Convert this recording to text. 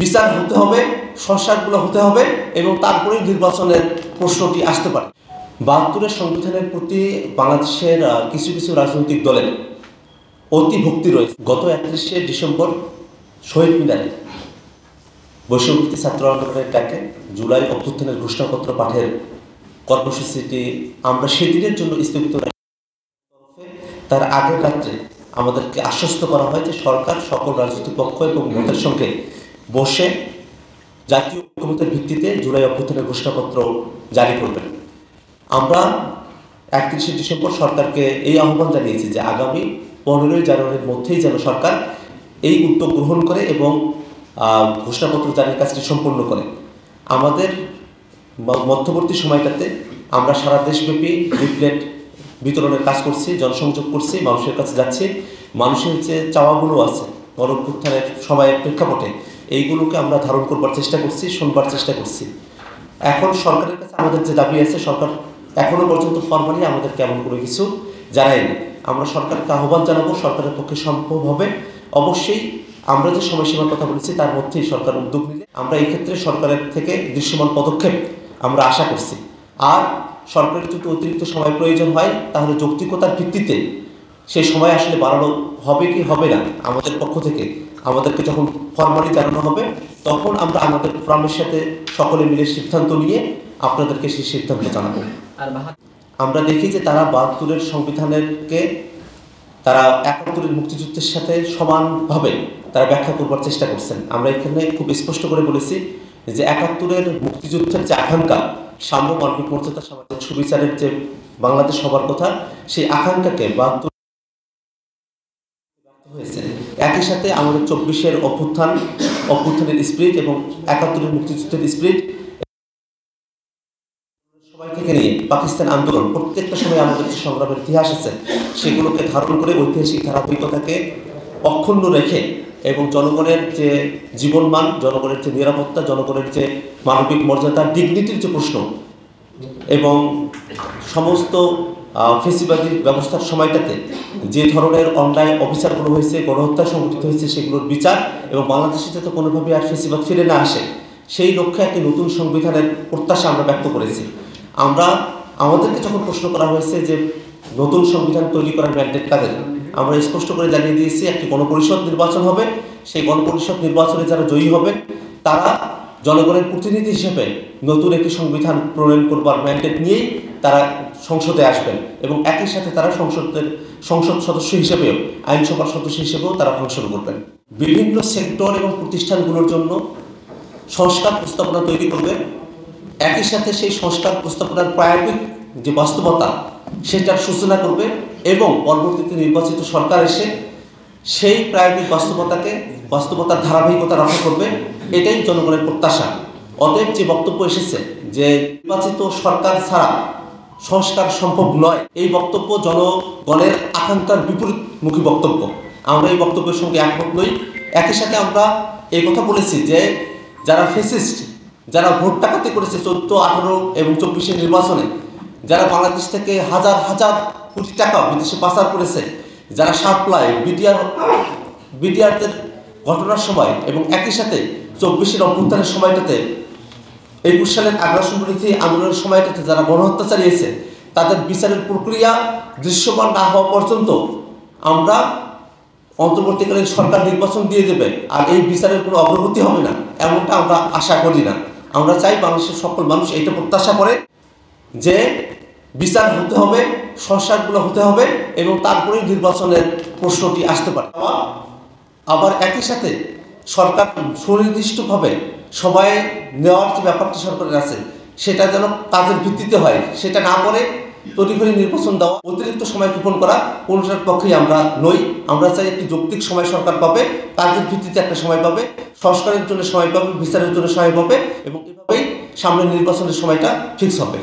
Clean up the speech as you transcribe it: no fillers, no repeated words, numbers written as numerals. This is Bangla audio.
বিচার হতে হবে, সংস্কারগুলো হতে হবে এবং তারপরেই নির্বাচনের প্রশ্নটি আসতে পারে। ৭২-এর সংবিধানের প্রতি বাংলাদেশের কিছু কিছু রাজনৈতিক দলের অতি ভক্তি রয়েছে। গত ৩১শে ডিসেম্বর শহীদ মিনারে বৈষম্যবিরোধী ছাত্র আন্দোলনের ডাকে জুলাই অভ্যুত্থানের ঘোষণাপত্র পাঠের কর্মসূচিটি আমরা সেদিনের জন্য স্থগিত রাখি। তার আগের রাত্রে আমাদেরকে আশ্বস্ত করা হয় যে সরকার সকল রাজনৈতিক পক্ষ এবং ভোটের সঙ্গে বসে জাতীয় ঐক্যমত্যের ভিত্তিতে জুলাই অভ্যুত্থানের ঘোষণাপত্র জারি করবেন। আমরা ৩১শে ডিসেম্বর সরকারকে এই আহ্বান জানিয়েছি যে আগামী ১৫ই জানুয়ারির মধ্যেই যেন সরকার এই উদ্যোগ গ্রহণ করে এবং ঘোষণাপত্র জারির কাজটি সম্পন্ন করে। আমাদের মধ্যবর্তী সময়টাতে আমরা সারা দেশব্যাপী লিফলেট বিতরণের কাজ করছি, জনসংযোগ করছি, মানুষের কাছে যাচ্ছি। মানুষের যে চাওয়াগুলো আছে গণঅভ্যুত্থানের সময়ের প্রেক্ষাপটে এইগুলোকে আমরা ধারণ করবার চেষ্টা করছি, শুনবার চেষ্টা করছি। এখন সরকারের কাছে আমাদের যে দাবি আছে, সরকার এখনো পর্যন্ত ফরমালি আমাদেরকে এমন কোনো কিছু জানায়নি। আমরা সরকারকে আহ্বান জানাবো, সরকারের পক্ষে সম্ভব হবে অবশ্যই আমরা যে সময়সীমার কথা বলেছি তার মধ্যেই সরকার উদ্যোগ নিলে আমরা এই ক্ষেত্রে সরকারের থেকে দৃশ্যমান পদক্ষেপ আমরা আশা করছি। আর সরকারের যদি অতিরিক্ত সময় প্রয়োজন হয় তাহলে যৌক্তিকতার ভিত্তিতে সেই সময় আসলে বাড়ানো হবে কি হবে না আমাদের পক্ষ থেকে আমাদেরকে যখন ফরমালি জানানো হবে তখন আমরা আমাদের ফোরামের সাথে সকলে মিলে সিদ্ধান্ত নিয়ে আপনাদেরকে সেই সিদ্ধান্ত জানাবো। আমরা দেখি যে তারা ৭২-এর সংবিধানকে তারা ৭১-এর মুক্তিযুদ্ধের সাথে সমানভাবে তারা ব্যাখ্যা করবার চেষ্টা করছেন। আমরা এখানে খুব স্পষ্ট করে বলেছি যে ৭১-এর মুক্তিযুদ্ধের যে আকাঙ্ক্ষা, সাম্য, মানবিক মর্যাদা, সামাজিক সুবিচারের যে বাংলাদেশ হবার কথা, সেই আকাঙ্ক্ষাকে ৭২ হয়েছে। একই সাথে আমাদের ২৪-এর অভ্যুত্থানের স্পিরিট এবং ৭১-এর মুক্তিযুদ্ধের স্পিরিট সবাই থেকে নিয়ে পাকিস্তান আন্দোলন প্রত্যেকটা সময় আমাদের যে সংগ্রামের ইতিহাস আছে সেগুলোকে ধারণ করে ঐতিহাসিক ধারাবাহিকতাকে অক্ষুণ্ণ রেখে এবং জনগণের যে জীবনমান, জনগণের যে নিরাপত্তা, জনগণের যে মানবিক মর্যাদা, ডিগনিটির যে প্রশ্ন এবং সমস্ত ফেসিবাদী ব্যবস্থার সময়টাতে যে ধরনের অন্যায় অবিচারগুলো হয়েছে, গণহত্যা সংঘটিত হয়েছে সেগুলোর বিচার এবং বাংলাদেশে যাতে কোনোভাবে আর ফেসিবাদ ফিরে না আসে সেই লক্ষ্যে একটি নতুন সংবিধানের প্রত্যাশা আমরা ব্যক্ত করেছি। আমাদেরকে যখন প্রশ্ন করা হয়েছে যে নতুন সংবিধান তৈরি করার ম্যান্ডেট কাদের, আমরা স্পষ্ট করে জানিয়ে দিয়েছি একটি গণপরিষদ নির্বাচন হবে। সেই গণপরিষদ নির্বাচনে যারা জয়ী হবে তারা জনগণের প্রতিনিধি হিসেবে নতুন একটি সংবিধান প্রণয়ন করবার ম্যান্ডেট নিয়েই তারা সংসদে আসবেন এবং একই সাথে তারা সংসদ সদস্য হিসেবেও, আইনসভার সদস্য হিসেবেও তারা ফাংশন করবেন। বিভিন্ন সেক্টর এবং প্রতিষ্ঠানগুলোর জন্য সংস্কার প্রস্তাবনা তৈরি করবে। একই সাথে সেই সংস্কার প্রস্তাবনার প্রায়োগিক যে বাস্তবতা সেটার সূচনা করবে এবং পরবর্তীতে নির্বাচিত সরকার এসে সেই প্রায়োগিক বাস্তবতার ধারাবাহিকতা রক্ষা করবে। এটাই জনগণের প্রত্যাশা। অতএব যে বক্তব্য এসেছে যে নির্বাচিত সরকার ছাড়া সংস্কার সম্ভব নয়, এই বক্তব্য জনগণের আকাঙ্ক্ষার বিপরীতমুখী বক্তব্য। আমরা এই বক্তব্যের সঙ্গে একমত নই। একই সাথে আমরা এই কথা বলেছি যে যারা ফেসিস্ট, যারা ভোট ডাকাতি করেছে 14, 18 এবং 24-এর নির্বাচনে, যারা বাংলাদেশ থেকে হাজার হাজার কোটি টাকা বিদেশে পাচার করেছে, যারা সাপ্লাই বিডিআরদের ঘটনার সময় এবং একই সাথে 24-এর অভ্যুত্থানের সময়টাতে 21 সালের আগ্রাসন বিরোধী আন্দোলনের সময়টাতে যারা গণহত্যা চালিয়েছে তাদের বিচারের প্রক্রিয়া দৃশ্যমান না হওয়া পর্যন্ত আমরা অন্তর্বর্তীকালীন সরকার নির্বাচন দিয়ে দেবে আর এই বিচারের কোনো অগ্রগতি হবে না এমনটা আমরা আশা করি না। আমরা চাই বাংলাদেশের সকল মানুষ এইটা প্রত্যাশা করে যে বিচার হতে হবে, সংস্কারগুলো হতে হবে এবং তারপরেই নির্বাচনের প্রশ্নটি আসতে পারে। আবার একই সাথে সরকার সুনির্দিষ্টভাবে সময় নেওয়ার যে ব্যাপারটি সরকারের আছে সেটা যেন কাজের ভিত্তিতে হয়, সেটা না করে তড়িঘড়ি নির্বাচন দেওয়া, অতিরিক্ত সময় ক্ষেপণ করা কোনটার পক্ষেই আমরা নই। আমরা চাই একটি যৌক্তিক সময় সরকার পাবে, কাজের ভিত্তিতে একটা সময় পাবে, সংস্কারের জন্য সময় পাবে, বিচারের জন্য সময় পাবে এবং এভাবেই সামনের নির্বাচনের সময়টা ফিক্স হবে।